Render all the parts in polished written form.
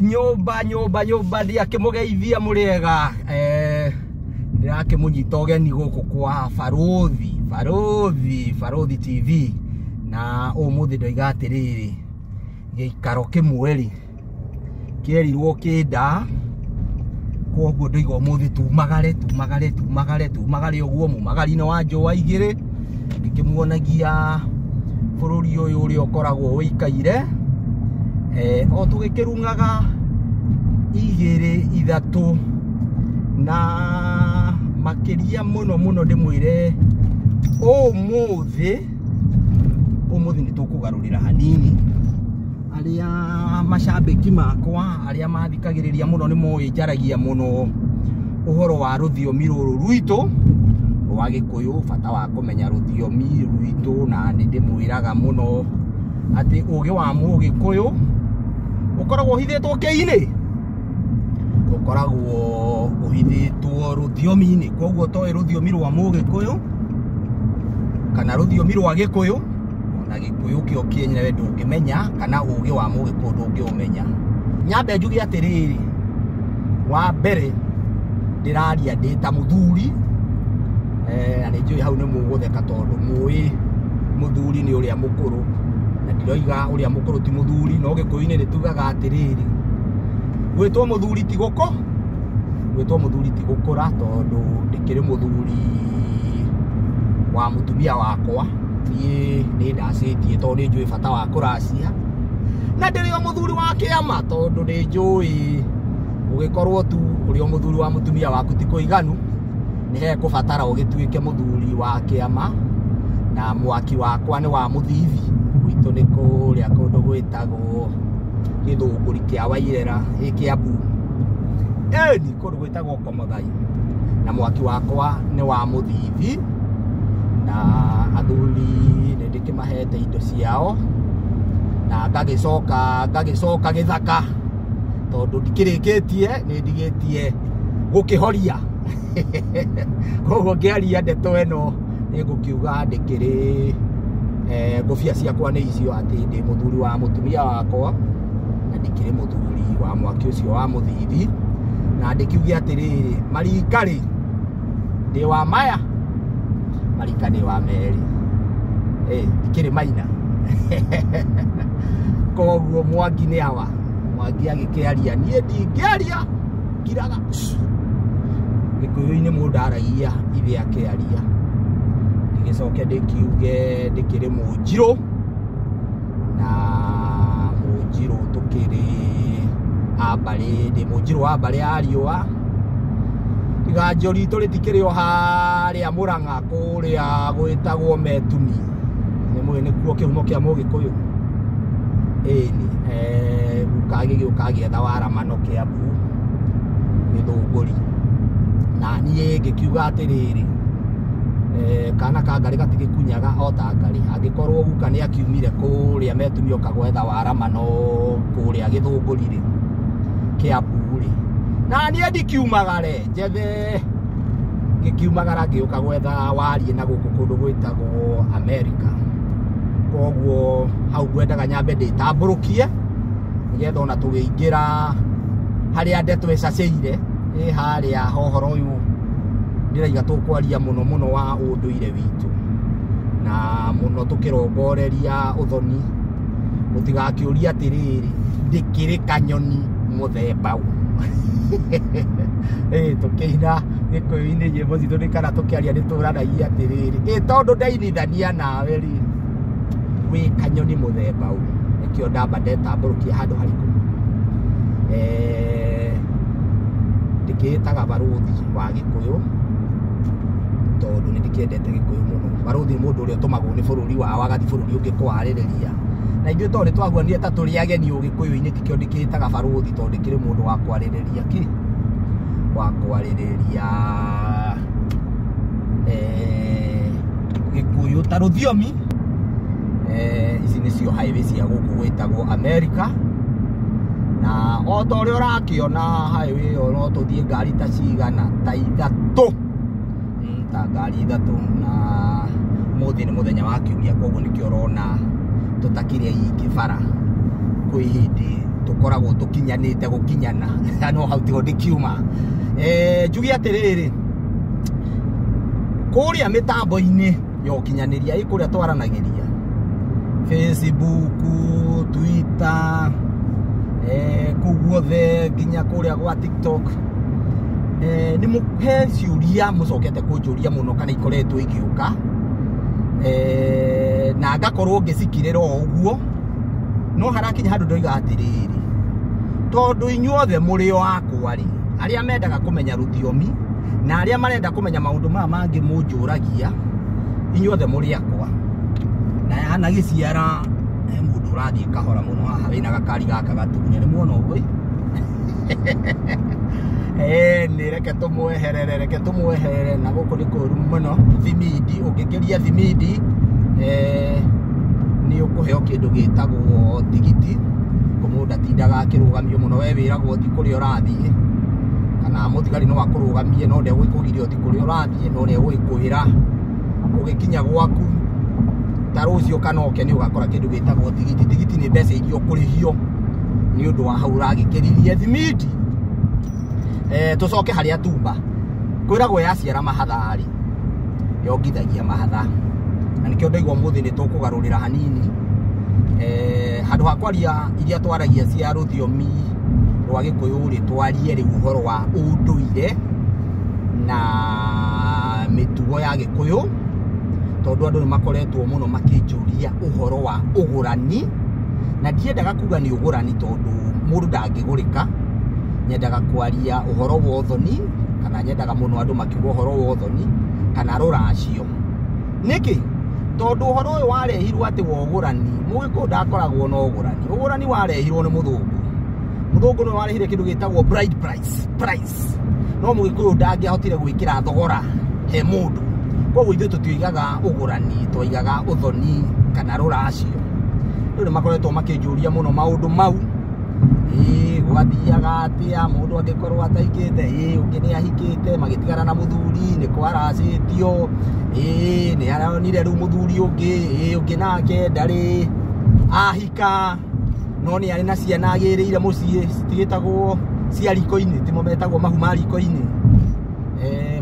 nyumba ndiakimugeithia muriega ndirakimunyita ugeni guku kwa Barothi TV na umuthi ndoiga atiriri giikaro kimwe kierirwo kinda koguo ndoiga umuthi tumagare uguo mumagari no wanjo wa igire ngikimuonagia bururi uyu uri okoragwo wikaire o tugikirungaga igire ithatu na makiria muno ndimwire umuthi ni tukugarurira hanini aria macambiki makwa aria mathikagiriria muno ni moyi njaragia muno uhoro wa ruthiomi ruru rwitu rwa Gikuyu bata wa kumenya ruthiomi rwitu na ni ndimwiraga muno ati ugi wa Mugikuyu ukoragwo uhithitwo kiini ukoragwo uhithitwo ruthiomi-ini koguo toy ruthiomi rwa Mugikuyu kana ruthiomi rwa Gikuyu na Gikuyu kio kienye we ndungimenya kana ugi wa Mugikuyu ndungiumenya nyambe njugi atiriri wa mbere ndiraria ndita muthuri na njui hau ni mugutheka tondu mui muthuri ni uria mukuru na ndiroiga uria mukuru ti muthuri no Gikuyu-ini ni tugaga atiriri gwitwo muthuri ti guko gwitwo muthuri ti gukura tondu ndikiri muthuri wa mutumia wakwa ni ndacitie tondu ni njui bata wa kuracia na ndiri o muthuri wa kiama tondu ni njui ugikorwo tu uri o muthuri wa mutumia waku ti kuiganu ni he kubatara ugituike muthuri wa kiama na mwaki wakwa ni wa muthithi gwitu ni kuria kundu gwitagwo Githunguri kia Wairera Kiambu ni kundu gwitagwo Komathai na mwaki wakwa ni wa muthithi na athuri ni ndikimahete indo ciao na ngagicoka githaka tondu ndikirikitie ni ndigitie gukihoria koguo ngiaria ndeto eno ni ngukiuga ndikiri ngufia ciakwa ni icio ati ndi muthuri wa mutumia wakwa na ndikiri muthuri wa mwaki ucio wa muthithi na ndikiugia atiriri marikari ndi wa maya marika ndi wa meri ndikiri maina koguo Mwangi ni awa Mwangi agikiaria nie ndingiaria ngiraga Gikuyu-ini mundu aragia ithe akiaria ndigicoke ndikiuge ndikiri Munjiru na Munjiru tukiri abari ndi Munjiru wa abari ariwa iganjo ritu ritikiri o haria Murang'a kuria gwitagwo Metumi ni mwene kuo kihumo kia Mugikuyu gukagi thawara mano Kiambu Githunguri na nie ngikiuga atiriri kana kangari gatigikunyaga otangari angikorwo guka ni akiumire kuria Metumi okagwetha wara mano kuria Githunguri Kiambu na nie ndikiumagare njethe ngikiumagara ngiuka gwetha warie na guku kundu gwitagwo America koguo hau gwendaga nyambe nditamburukie nigetha ona tugiingira haria ndeto ecaceire haria hohoro uyu ndiraiga tukwaria muno wa unduire witu na muno tukirongoreria uthoni mutigakiuria atiriri ndikiri kanyoni muthemba tukiina Gikuyu-ini nyimbo citu ni kana tukiaria nituranagia atiriri tondu ndainithania nawe ri wi kanyoni muthemba nikio ndamba ndetamburukia handu hariku ndikitaga Barothi wa Gikuyu tondu ni ndikiendete Gikuyu muno Barothi ni mundu uria tumagwo ni bururi wao agathi bururi ungi kwaririria na ithuĩ tondu twaguanire ta turi ageni Ugikuyu-ini tikio ndikitaga Barothi tondu ndikiri mundu wa kwaririria Gikuyu ta ruthiomi ici nicio highway cia guku gwitagwo America na o ta uria urakiona highway o no tuthie ngari ta cigana ta ithatu ta ngari ithatu na muthi ni muthenya wa kiumia koguo nikio urona tutakire iki bara kwi hindi tukoragwo tukinyanite gukinyana no hau tigo ndikiuma njugi atiriri kuria mitambo-ini yo kinyaniria ikuria twaranagiria Facebook, Twitter, kuguothe nginya kuria gwa TikTok ni muhe ciuria mucokete kunjuria muno kana ikoretwo igiuka na ngakorwo ngicikirira uguo no harakinya handu ndoiga atiriri tondu inyuothe muri o akwa ri aria mendaga kumenya rutiomi na aria marenda kumenya maundu maya mangi munjuragia inyuothe muri akwa na ana giciara mundu urathie kahora muno haha wina gakari gaka gatune ni muona uguo ni reke tumweherere na guku ni kuru muno thimidi ungikiria thimidi ni ukuheo kindu gitagwo tigiti kumuda tindaga akirugamio muno we wiragwo ti kuri urathie kana mutigari no akurugamie no ndewe kugirio ti kuri urathie no ndewe gwikuira ugikinya gwaku tarucio kanoke ni ugakora kindu gitagwo tigiti ni mbeca irio kurihio ni undu wa hau ragikiririe thimidi tucoke haria tumba kwiragwo yaciara mahathari yongithagia mahatha na nikio ndaigwa muthi ni tukugarurira hanini handu hakwaria iria twaragia cia ruthiomi rwa Gikuyu ri twarie ri uhoro wa unduire na mitugo ya Gikuyu tondu andu ni makoretwo muno makinjuria uhoro wa ugurani na ndiendaga kuga ni ugurani tondu mundu ndangigurika nyendaga kwaria uhoro wa uthoni kana nyendaga muno andu makiuga uhoro wa uthoni kana ruracio niki tondu uhoro uyu warehirwo ati wa ugurani Mugiku ndakoragwo no ugurani warehirwo ni muthungu no warehire kindu gitagwo bride price no Mugiku ndangihotire gwikira thogora he mundu koguo ithu tutigaga ugurani twigaga uthoni kana ruracio ndu makoretwo makinjuria muno maundu mau gwathiaga atia mundu angikorwo ataikite ungi ni ahikite magitigara na muthuri ni kwaracitio ni aronire ru muthuri ungi nake ndari ahika no ni ari na ciana agiriire mucii citigitagwo cia riko-ini timo metagwo mahu ma riko-ini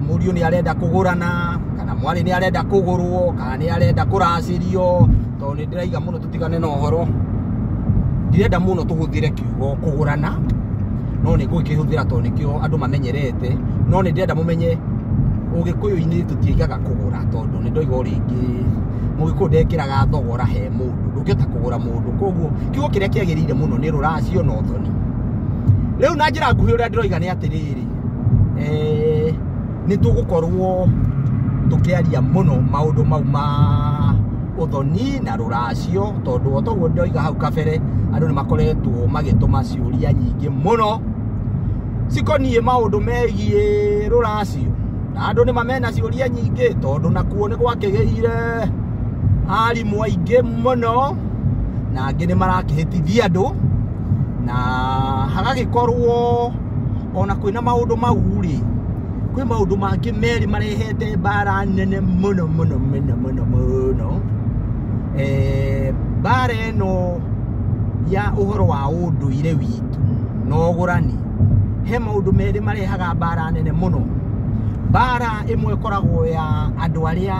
muriu ni arenda kugurana kana mwari ni arenda kugurwo kana ni arenda kuracirio tondu ni ndiraiga muno tutigane na uhoro ndirenda muno tuhuthire kiugo kugurana no ni gukihuthira tondu nikio andu mamenyerete no ni ndirenda mumenye Ugikuyu-ini tutigaga kugura tondu ni ndoiga uringi Mugiku ndekiraga thogora he mundu ndungita kugura mundu koguo kiugo kiria kiagirire muno ni ruracio no thoni riu na njira nguhi uria ndiroiga ni atiriri ni tugukorwo tukiaria muno maundu mau ma uthoni na ruracio tondu otoguo ndoiga hau kabere andu ni makoretwo magituma ciuria nyingi muno cikonie maundu megie ruracio na andu ni mamena ciuria nyingi tondu nakuo ni gwakigeire arimu aingi muno na angi ni marakihitithia andu na hagagikorwo ona kwina maundu mau ri kwi maundu mangi meri marehete bara nene muno bara eno ya uhoro wa unduire witu no ugurani he maundu meri marehaga bara nene muno bara imwe koragwo ya andu aria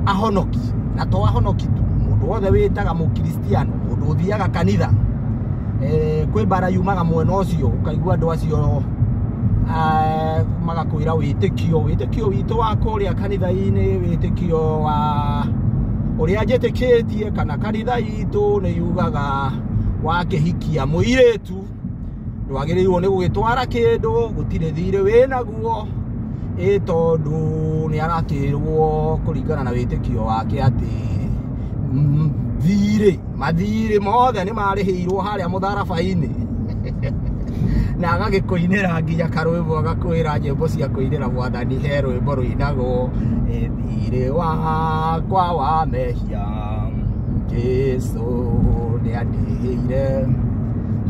ahonoki na to ahonoki tu mundu wothe witaga mukristiano mundu uthiaga kanitha kwi bara yumaga mwena ucio ukaigua andu acio magakwira witikio witu wa kuria kanitha-ini witikio wa uria njitikitie kana kanitha itu ni yugaga wakihikia muiretu ndwagirirwo ni gugitwara kindu gutire thire winaguo tondu ni arakirwo kuringana na witikio wake ati mathire mothe ni marihirwo haria mutharaba-ini na agagikuinira nginya karwimbo agakwira nyimbo cia kuinira mwathani he rwimbo ruinagwo thire wakwa wa mehia Jesu ni andihire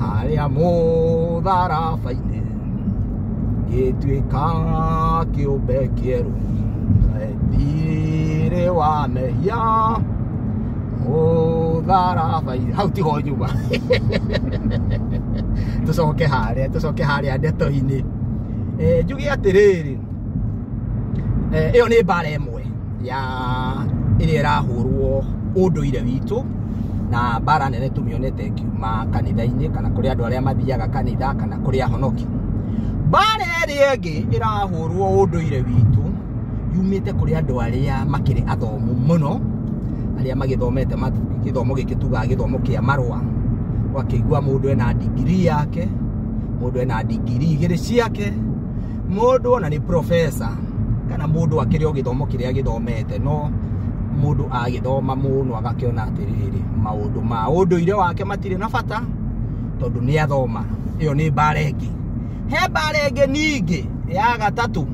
haria mutharaba-ini gituika kiumbe kieru thire wa mehia Mũtharaba hau tiho nyuma tucoke harĩa ndeto-inĩ njuge atĩrĩrĩ ĩyo nĩ mbara ĩmwe ya ĩrĩa ĩrahũrwo ũndũire witũ na mbara nene tũmĩonete kiuma kanitha-inĩ kana kũrĩ andũ arĩa mathiaga kanitha kana kũrĩ ahonoki. Mbara ĩrĩa ĩngĩ ĩrahũrwo ũndũire witũ yumĩte kũrĩ andũ arĩa makĩrĩ athomu mũno, arĩa magĩthomete gĩthomo gĩkĩ tugaga gĩthomo kĩa marũa, wakĩigua mũndũ ena degree yake, mũndũ ena degree igĩrĩ ciake, mũndũ ona nĩ professor kana mũndũ akĩrĩ o gĩthomo kĩrĩa gĩthomete, no mũndũ agĩthoma mũno agakĩona atĩrĩrĩ maũndũ ma ũndũire wake matirĩ na bata tondũ nĩ athoma. Ĩyo nĩ mbara ĩngĩ. He mbara ĩngĩ ningĩ ya gatatũ,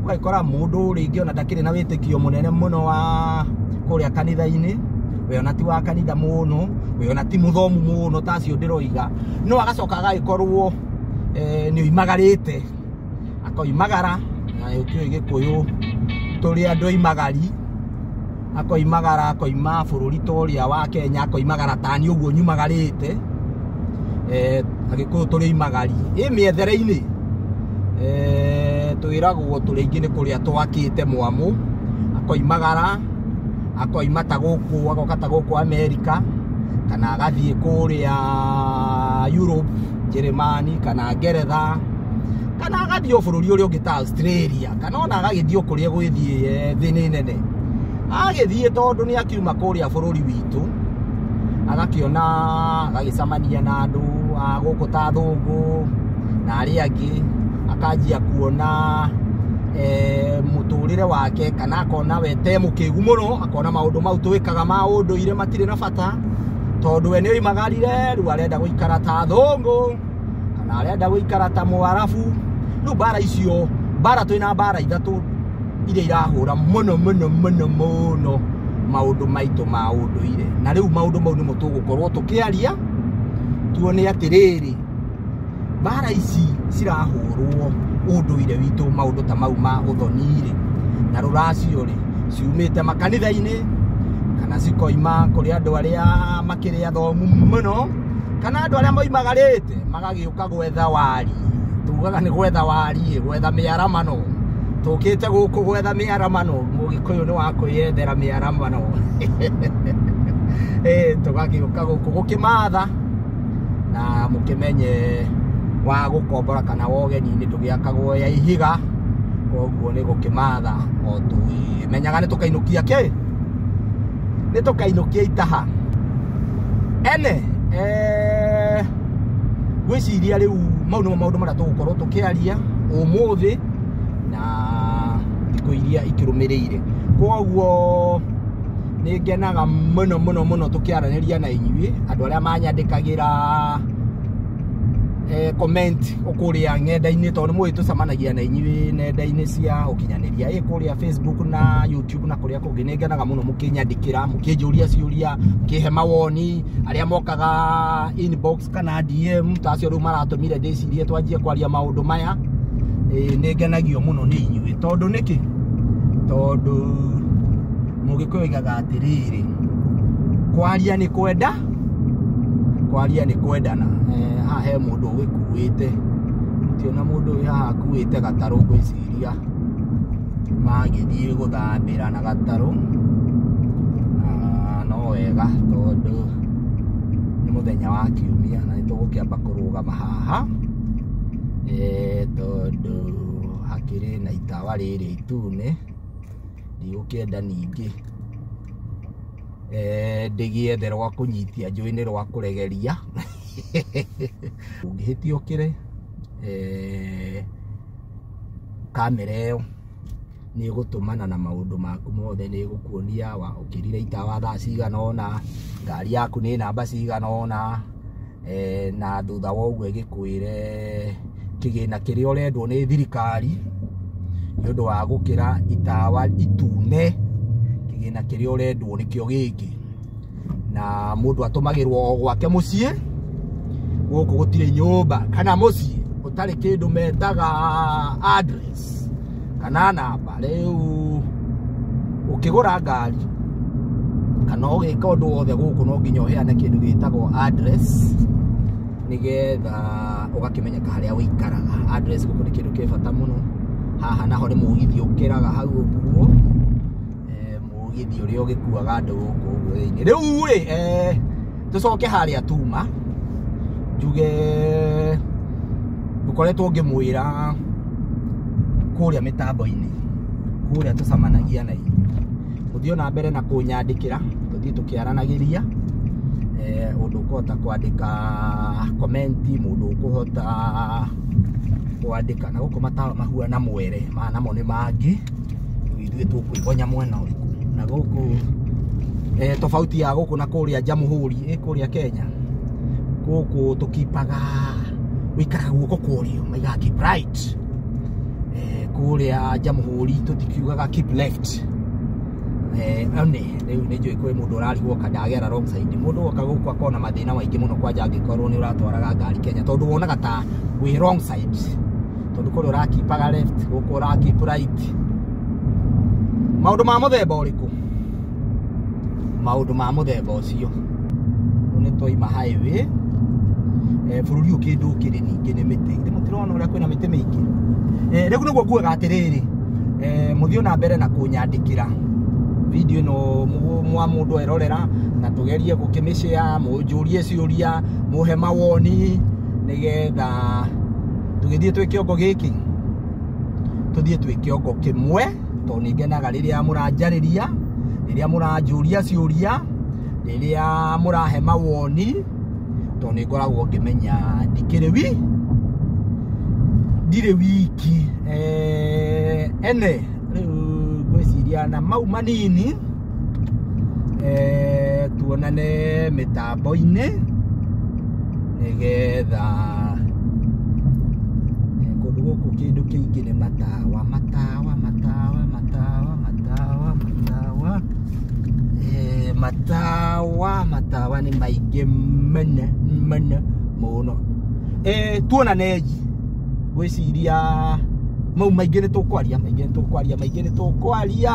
ũgakora mũndũ rĩngĩ ona ndakĩrĩ na wĩtĩkio mũnene mũno wa kũrĩa kanitha-inĩ, we ona ti wa kanitha mũno, we ona ti mũthomu mũno ta acio ndĩroiga, no agacoka agagĩkorwo nĩ oimagarĩte, akoimagara na ũkĩũĩ Gĩkũyũ tũrĩ andũ oimagari, akoimagara akoima bũrũri tũrĩa wa Kenya, akoimagara tani ũguo nyumagarĩte, Agĩkũyũ tũrĩ oimagari mĩethere-inĩ twĩragwo tũrĩ aingĩ nĩ kũrĩa twakĩte mwamũ, akoimagara akoima ta gũkũ agoka ta gũkũ Amerika kana agathiĩ kũrĩa Europe, Jeremani kana Ngeretha kana agathiĩ bũrũri ũrĩa ũngĩ ta Australia kana ona agagĩthiĩ kũrĩa gwĩthiĩ thĩ nĩ nene. Agĩthiĩ tondũ nĩ akiuma kũrĩa bũrũri witũ agakĩona agagĩcamania na andũ a gũkũ ta athũngũ na arĩa angĩ, akanjia kuona mũtũrĩre wake kana akona we te mũkĩgu mũno, akona maũndũ mau twĩkaga ma ũndũire matirĩ na bata tondũ we nĩ oimagarire, rĩu arenda gũikara ta athũngũ kana arenda gũikara ta Mũarabu. Rĩu mbara icio, mbara twĩna mbara ithatũ iria irahũra mũno mũno mũno mũno maũndũ maitũ ma ũndũire, na rĩu maũndũ mau nĩmo tũgũkorwo tũkĩaria tuone atĩrĩrĩ mbara ici cirahũrwo ũndũire witũ, maũndũ ta mau ma ũthoni-rĩ na rũracio rĩ ciumĩte makanitha-inĩ kana cikoima kũrĩ andũ arĩa makĩrĩ athomu mũno kana andũ arĩa moimagarĩte magagĩũka gwetha wari. Tugaga nĩ gwetha wari, gwetha mĩaramano, tũkĩte gũkũ gwetha mĩaramano, Mũgĩkũyũ nĩ wa kwĩyethera mĩaramano tũgagĩũka gũkũ gũkĩmatha na mũkĩmenye wa gũkombora kana wogeni-inĩ ndũgĩakagwo ya ihiga, koguo nĩ gũkĩmatha o twĩmenyaga nĩ tũkainũkia kĩ, nĩ tũkainũkia itaha ene. Gwĩciria rĩu mau nĩmo maũndũ marĩa tũgũkorwo tũkĩaria ũmũthĩ na thikũ iria ikĩrũmĩrĩire, koguo nĩ ngenaga mũno mũno mũno tũkĩaranĩria na inyuĩ andũ arĩa manyandĩkagĩra comment ũkũrĩa ng'enda-inĩ, tondũ nĩ mũĩ tũcemanagia na inyuĩ nenda-inĩ cia ũkinyanĩria kũrĩa Facebook na YouTube na kũrĩa kũngĩ. Nĩ ngenaga mũno mũkĩnyandĩkĩra, mũkĩnjũria ciũria, mũkĩhe mawoni, arĩa mokaga inbox kana DM ta acio rĩu maratũmire ndĩcirie twanjie kwaria maũndũ maya. Nĩ ngenagio mũno nĩ inyuĩ tondũ nĩkĩ, tondũ Mũgĩkũyũ oigaga atĩrĩrĩ kwaria nĩ kwenda, kwaria nĩ kwendana. Haha he mũndũ ũgĩkuĩte, tiona mũndũ ũyũ haha akuĩte gatarũ, ngwĩciria magĩthiĩ gũthambĩra na gatarũ, no wega tondũ nĩ mũthenya wa kiumia na nĩ tũgũkĩamba kũrũgama haha tondũ hakĩrĩ na itawa rĩrĩ itune. Ndigũkĩenda ningĩ ndĩgĩethe rwa kũnyitia njũĩ-inĩ rwa kũregeria ũngĩhĩtia ũkĩre kamera ĩyo nĩ ĩgũtũmana na maũndũ maku mothe, nĩ ĩgũkuonia ũkĩrire itawa thaa cigana ũna, ngari yaku nĩ namba cigana ũna, na thutha wa ũguo ĩgĩkwĩre kĩgĩna kĩrĩa ũrendwo nĩ thirikari nĩ ũndũ wa gũkĩra itawa itune, kĩgĩna kĩrĩa ũrendwo nĩkĩo gĩkĩ, na mũndũ atũmagĩrwo o gwake mũciĩ. Gũkũ gũtirĩ nyũmba kana mũciĩ ũtarĩ kĩndũ metaga address kana namba. Rĩu ũkĩgũra ngari kana ũgĩka ũndũ wothe gũkũ no nginya ũheane kĩndũ gĩtagwo address nĩgetha ũgakĩmenyeka harĩa ũikaraga. Address gũkũ nĩ kĩndũ kĩ bata mũno. Haha naho nĩ mũgithi ũkĩraga hau ũguo, mũgithi ũrĩa ũgĩkuaga andũ gũkũ ũguo thĩinĩ. Rĩu rĩ tũcoke harĩa Tuma, njuge tũkoretwo ngĩmwĩra kũrĩa mĩtambo-inĩ kũrĩa tũcamanagia na inyuĩ, mũthiĩ na mbere na kũnyandĩkĩra, tũthiĩ tũkĩaranagĩria. Mũndũ ũkũhota kwandĩka komenti, mũndũ ũkũhota kwandĩka na gũkũ matawa mahuana mwere, namo nĩ mangĩ ithuĩ tũkwĩgonya mwena ũrĩkũ na gũkũ. Tofauti ya gũkũ na kũrĩa Jamhuri kũrĩa Kenya, gũkũ tũkipaga wĩikaraga guoko kũrĩa maiga keep right, kũrĩa Jamhuri tũtikiugaga keep left. Rĩu nĩ njũĩ kwĩ mũndũ ũrarigwo kana ndagera wrong side. Mũndũ woka gũkũ akona mathĩna maingĩ mũno kwanja angĩkorwo nĩ ũratwaraga ngari Kenya, tondũ wonaga ta wĩ wrong side, tondũ kũrĩa ũrakipaga left, gũkũ ũrakip right. Maũndũ ma mũthemba ũrĩkũ? Maũndũ ma mũthemba ũcio. Nĩ twaima highway, bũrũri ũkĩndũ kĩrĩ ningĩ nĩ mĩtĩ. Mũtirona ũrĩa kwĩna mĩtĩ mĩingĩ? Rĩu nĩguo nguuga atĩrĩrĩ, mũthiĩ na mbere na kũnyandĩkĩra video ĩno mwa mũndũ erorera, na tũgerie gũkĩmĩshare, mũnjũrie ciũria, mũhe mawoni, nĩgetha tũgĩthiĩ twĩ kĩongo gĩkĩ, tũthiĩ twĩ kĩongo kĩmwe, tondũ nĩ ngenaga rĩrĩa mũranjarĩria, rĩrĩa mũranjũria ciũria, rĩrĩa mũrahe mawoni, tondũ nĩ ngoragwo ngĩmenya ndirĩ wiki. Ene rĩu ngwĩciria na mau manini, tuonane mĩtambo-inĩ nĩgetha kũndũ gũkũ kĩndũ kĩingĩ nĩ matawa. Matawa nĩ maingĩ mũno. Tuonane ngwĩciria mau maingĩ nĩ tũkwaria.